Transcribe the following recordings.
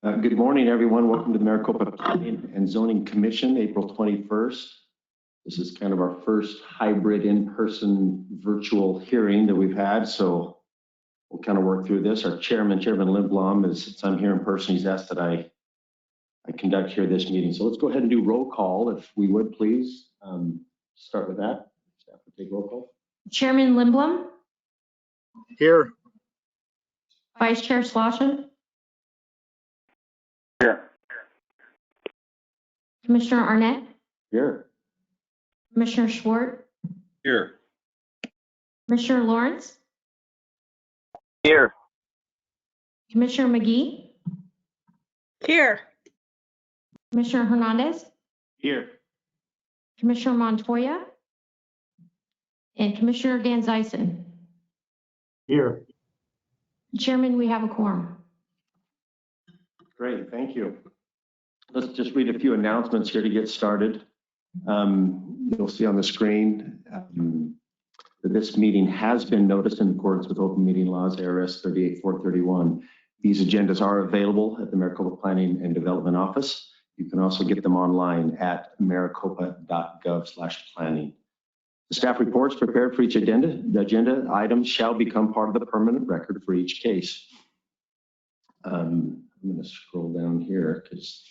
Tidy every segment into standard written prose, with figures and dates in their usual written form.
Good morning, everyone. Welcome to the Maricopa County and Zoning Commission, April 21st. This is kind of our first hybrid in-person virtual hearing that we've had, so we'll kind of work through this. Our Chairman Lindblom, since I'm here in person, he's asked that I conduct here this meeting. So let's go ahead and do roll call, if we would, please. Start with that. Staff will take roll call. Chairman Lindblom. Here. Vice Chair Slosson. Here. Commissioner Arnett. Here. Commissioner Schwartz. Here. Commissioner Lawrence. Here. Commissioner McGee. Here. Commissioner Hernandez. Here. Commissioner Montoya. And Commissioner Van Zysen. Here. Chairman, we have a quorum. Great, thank you. Let's just read a few announcements here to get started. You'll see on the screen that this meeting has been noticed in accordance with open meeting laws, ARS 38-431. These agendas are available at the Maricopa Planning and Development Office. You can also get them online at maricopa.gov/planning. The staff reports prepared for each agenda. The agenda items shall become part of the permanent record for each case. I'm going to scroll down here because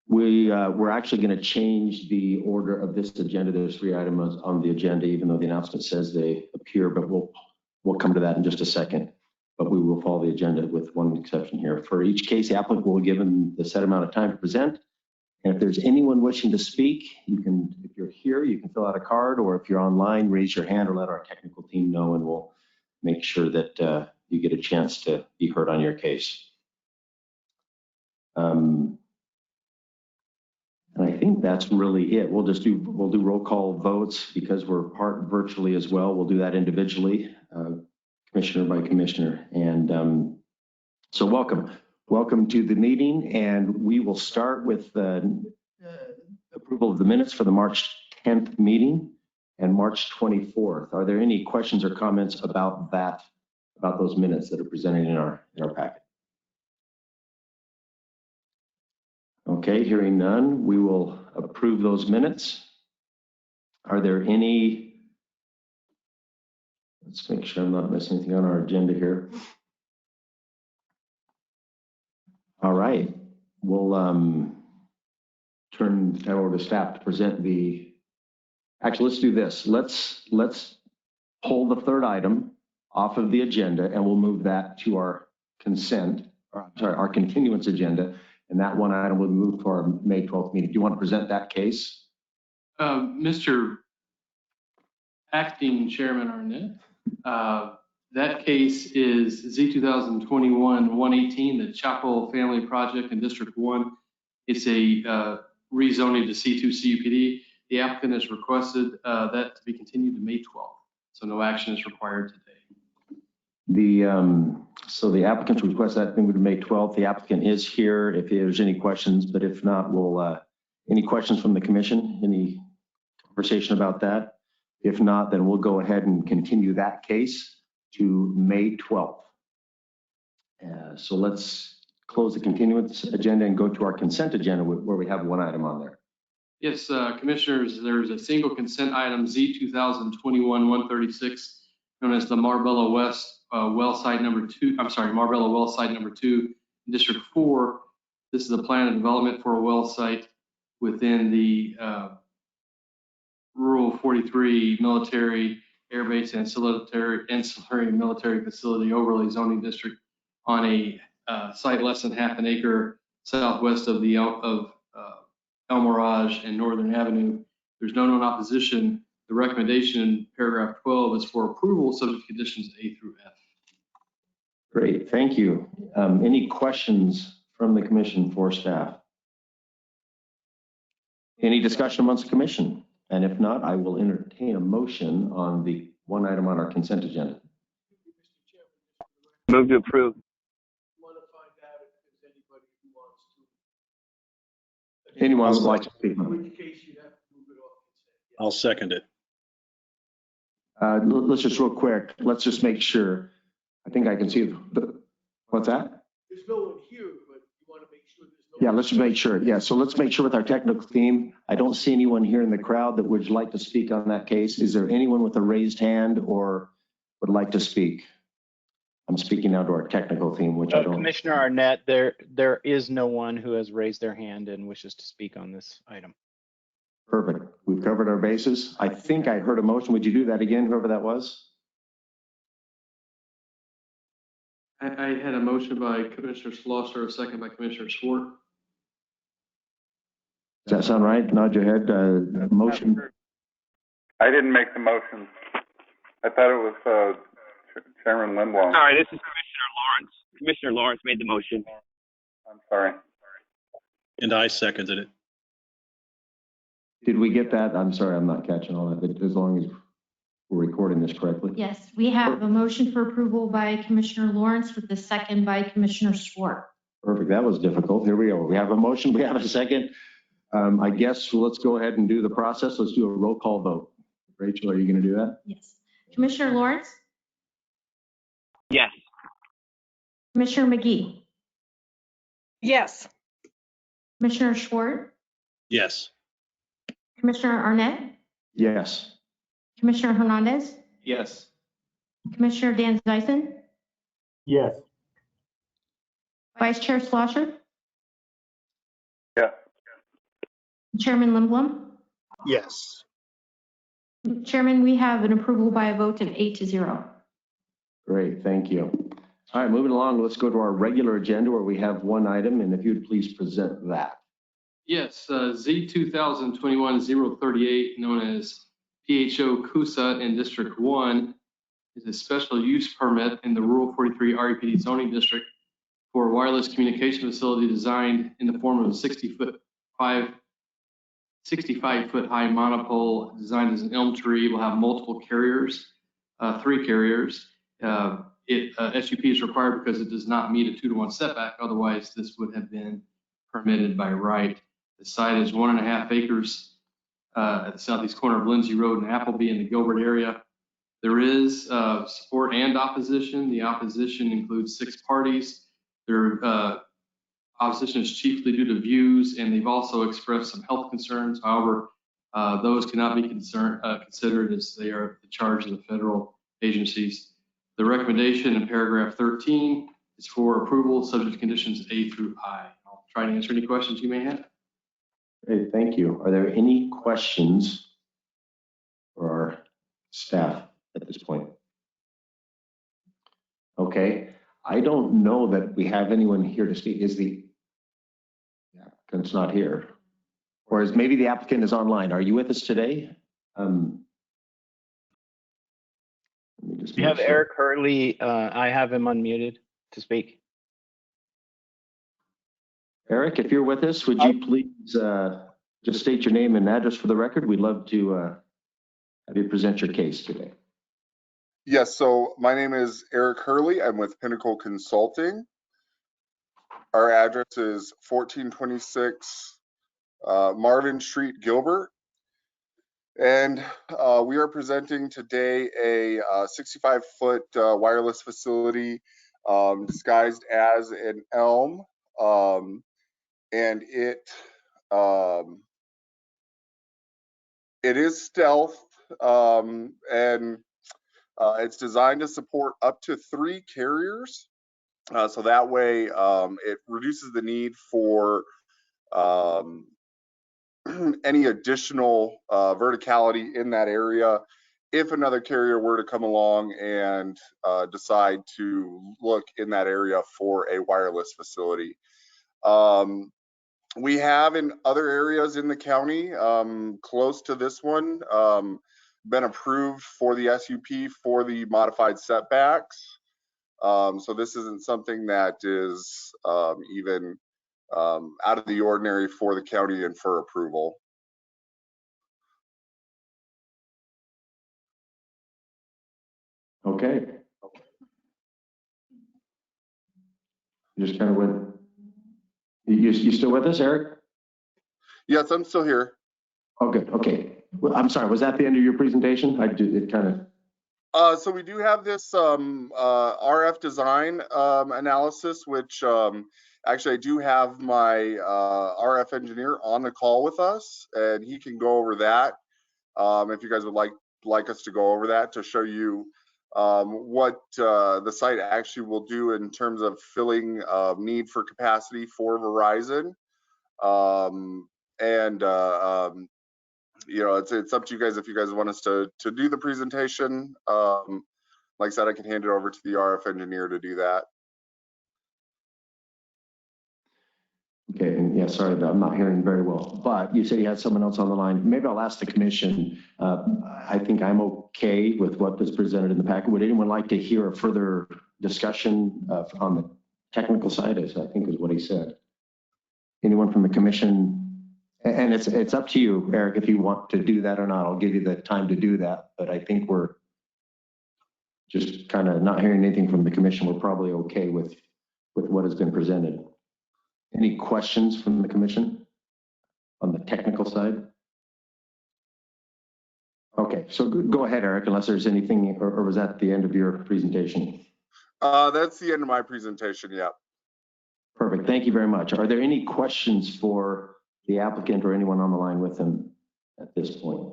we're actually going to change the order of this agenda. There's 3 items on the agenda, even though the announcement says they appear, but we'll come to that in just a second. But we will follow the agenda with one exception here. For each case, the applicant will be given the set amount of time to present. And if there's anyone wishing to speak, you can, if you're here, you can fill out a card, or if you're online, raise your hand or let our technical team know, and we'll make sure that you get a chance to be heard on your case. And I think that's really it. We'll do roll call votes because we're part virtually as well. We'll do that individually, commissioner by commissioner. And so welcome to the meeting, and we will start with the approval of the minutes for the March 10th meeting and March 24th. Are there any questions or comments about those minutes that are presented in our packet? Okay, hearing none, we will approve those minutes. Are there any? Let's make sure I'm not missing anything on our agenda here. All right, we'll turn that over to staff to present the. Actually, let's do this. Let's pull the 3rd item off of the agenda, and we'll move that to our our continuance agenda. And that one item will move to our May 12th meeting. Do you want to present that case? Mr. Acting Chairman Arnett, that case is Z 2021-118, the Chapel Family Project in District 1. It's a rezoning to C2 CUPD. The applicant has requested that to be continued to May 12th, so no action is required today. So the applicant's request that thing would be May 12th. The applicant is here if there's any questions, but if not, we'll, any questions from the commission, any conversation about that? If not, then we'll go ahead and continue that case to May 12th. So let's close the continuance agenda and go to our consent agenda where we have one item on there. Yes, commissioners, there's a single consent item Z 2021-136 known as the Marbella West well site number 2. I'm sorry, Marbella well site number 2, District 4. This is a plan of development for a well site within the Rural 43 Military Air Base Ancillary Military Facility Overlay Zoning District on a site less than half an acre southwest of the El Mirage and Northern Avenue. There's no known opposition. The recommendation in paragraph 12 is for approval subject to conditions A through F. Great, thank you. Any questions from the commission for staff? Any discussion amongst the commission? And if not, I will entertain a motion on the one item on our consent agenda. Move to approve. Want to find out if there's anybody who wants to. Anyone would like to speak? In which case you have to move it off consent. I'll second it. Let's just real quick. Let's just make sure. I think I can see what's that? There's no one here, but you want to make sure there's no. Yeah, let's make sure. Yeah, so let's make sure with our technical team. I don't see anyone here in the crowd that would like to speak on that case. Is there anyone with a raised hand or would like to speak? I'm speaking now to our technical team, which I don't. Commissioner Arnett, there is no one who has raised their hand and wishes to speak on this item. Perfect. We've covered our bases. I think I heard a motion. Would you do that again, whoever that was? I had a motion by Commissioner Schlosser, a second by Commissioner Swart. Does that sound right? Nod your head. Motion. I didn't make the motion. I thought it was Chairman Lindblom. Sorry, this is Commissioner Lawrence. Commissioner Lawrence made the motion. I'm sorry. And I seconded it. Did we get that? I'm sorry, I'm not catching all that, but as long as we're recording this correctly. Yes, we have a motion for approval by Commissioner Lawrence with the second by Commissioner Swart. Perfect. That was difficult. Here we go. We have a motion. We have a second. I guess let's go ahead and do the process. Let's do a roll call vote. Rachel, are you going to do that? Yes. Commissioner Lawrence? Yes. Commissioner McGee? Yes. Commissioner Swart? Yes. Commissioner Arnett? Yes. Commissioner Hernandez? Yes. Commissioner Dan Zyson? Yes. Vice Chair Schlosser? Yeah. Chairman Lindblom? Yes. Chairman, we have an approval by a vote of 8-0. Great. Thank you. All right, moving along. Let's go to our regular agenda where we have one item, and if you'd please present that. Yes, Z 2021-038, known as PHO Coosa in District 1, is a special use permit in the Rural 43 REPD zoning district for a wireless communication facility designed in the form of a 65-foot high monopole designed as an elm tree. Will have multiple carriers, 3 carriers. SUP is required because it does not meet a 2-to-1 setback. Otherwise, this would have been permitted by right. The site is 1.5 acres at the southeast corner of Lindsay Road and Appleby in the Gilbert area. There is support and opposition. The opposition includes 6 parties. Their opposition is chiefly due to views, and they've also expressed some health concerns. However, those cannot be considered as they are the charge of the federal agencies. The recommendation in paragraph 13 is for approval subject to conditions A through I. I'll try to answer any questions you may have. Great, thank you. Are there any questions for our staff at this point? Okay, I don't know that we have anyone here to speak. Is the applicant's not here? Or is maybe the applicant is online? Are you with us today? Let me just We make have sure. Eric Hurley. I have him unmuted to speak. Eric, if you're with us, would you please just state your name and address for the record? We'd love to have you present your case today. Yes, so my name is Eric Hurley. I'm with Pinnacle Consulting. Our address is 1426 Marvin Street, Gilbert. And we are presenting today a 65-foot wireless facility disguised as an elm. And it is stealth, and it's designed to support up to 3 carriers. So that way it reduces the need for any additional verticality in that area if another carrier were to come along and decide to look in that area for a wireless facility. We have in other areas in the county close to this one been approved for the SUP for the modified setbacks. So this isn't something that is even out of the ordinary for the county and for approval. Okay. You just kind of went. You still with us, Eric? Yes, I'm still here. Oh, good. Okay. Well, I'm sorry. Was that the end of your presentation? I did it kind of. So we do have this RF design analysis, which actually I do have my RF engineer on the call with us, and he can go over that. If you guys would like us to go over that to show you what the site actually will do in terms of filling need for capacity for Verizon. You know, it's up to you guys if you guys want us to do the presentation. Like I said, I can hand it over to the RF engineer to do that. Okay, and yeah, sorry, I'm not hearing very well, but you said you had someone else on the line. Maybe I'll ask the commission. I think I'm okay with what was presented in the packet. Would anyone like to hear a further discussion on the technical side, as I think is what he said? Anyone from the commission? And it's up to you, Eric, if you want to do that or not. I'll give you the time to do that, but I think we're just kind of not hearing anything from the commission. We're probably okay with what has been presented. Any questions from the commission on the technical side? Okay, so go ahead, Eric, unless there's anything, or was that the end of your presentation? That's the end of my presentation, yeah. Perfect, thank you very much. Are there any questions for the applicant or anyone on the line with them at this point?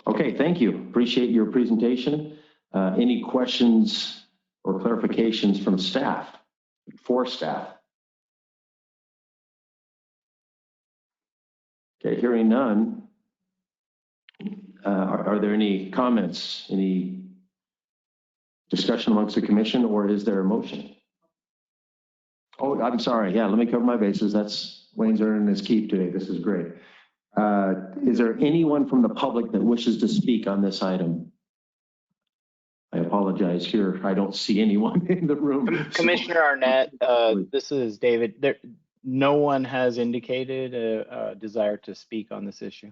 Okay, thank you. Appreciate your presentation. Any questions or clarifications from staff, for staff? Okay, hearing none. Are there any comments, any discussion amongst the commission, or is there a motion? Oh, I'm sorry. Yeah, let me cover my bases. That's Wayne's earning his keep today. This is great. Is there anyone from the public that wishes to speak on this item? I apologize here. I don't see anyone in the room. Commissioner Arnett, this is David. No one has indicated a desire to speak on this issue.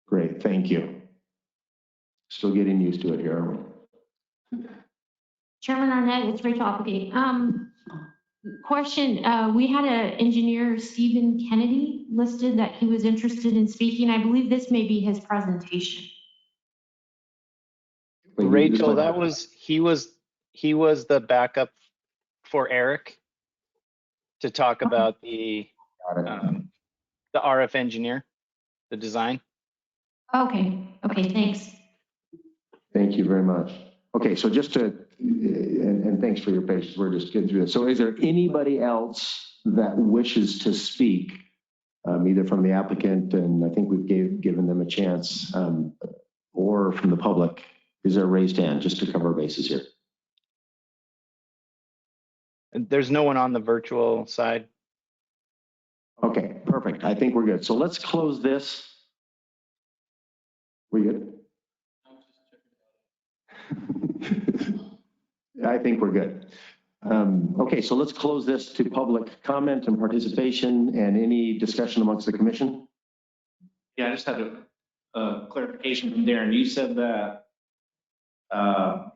Great, thank you. Still getting used to it here, aren't we? Chairman Arnett, it's Rachel Applegate. Question, we had an engineer, Stephen Kennedy, listed that he was interested in speaking. I believe this may be his presentation. Rachel, he was the backup for Eric to talk about the RF engineer, the design. Okay, thanks. Thank you very much. Okay, so just to, and thanks for your patience, we're just getting through this. So is there anybody else that wishes to speak, either from the applicant, and I think we've given them a chance, or from the public? Is there a raised hand, just to cover our bases here? There's no one on the virtual side. Okay, perfect. I think we're good. So let's close this. We good? I think we're good. Okay, so let's close this to public comment and participation and any discussion amongst the commission. Yeah, I just had a clarification from Darren. You said that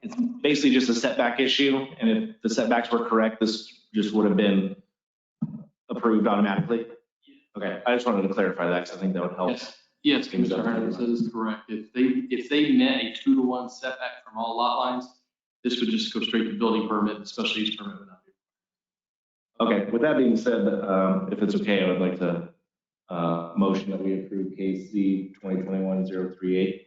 it's basically just a setback issue, and if the setbacks were correct, this just would have been approved automatically. Okay, I just wanted to clarify that because I think that would help. Yes, Commissioner Hernandez, that is correct. If they met a 2-to-1 setback from all lot lines, this would just go straight to building permit, special use permit would not be. Okay, with that being said, if it's okay, I would like to motion that we approve KC 2021-038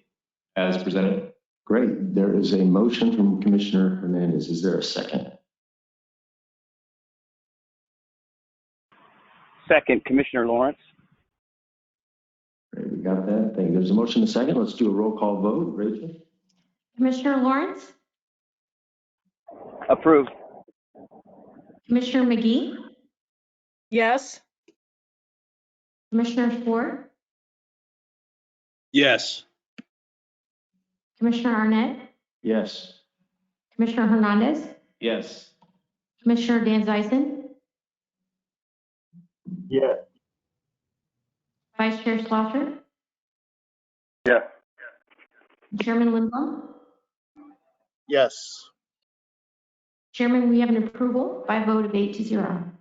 as presented. Great. There is a motion from Commissioner Hernandez. Is there a second? Second, Commissioner Lawrence. Great, we got that. Thank you. There's a motion, a second. Let's do a roll call vote. Rachel? Commissioner Lawrence? Approved. Commissioner McGee? Yes. Commissioner Ford? Yes. Commissioner Arnett? Yes. Commissioner Hernandez? Yes. Commissioner Dan Zeisen? Yes. Vice Chair Slaughter? Yes. Chairman Lindblom? Yes. Chairman, we have an approval by a vote of 8-0.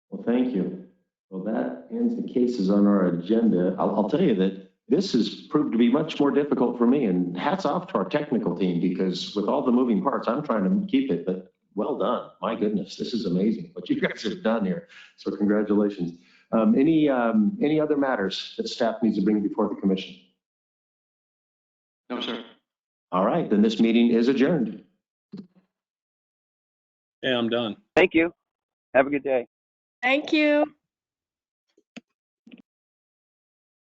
Well, thank you. Well, that ends the cases on our agenda. I'll tell you that this has proved to be much more difficult for me, and hats off to our technical team, because with all the moving parts, I'm trying to keep it, but well done. My goodness, this is amazing what you guys have done here. So congratulations. Any other matters that staff needs to bring before the commission? No, sir. All right, then this meeting is adjourned. Yeah, I'm done. Thank you. Have a good day. Thank you.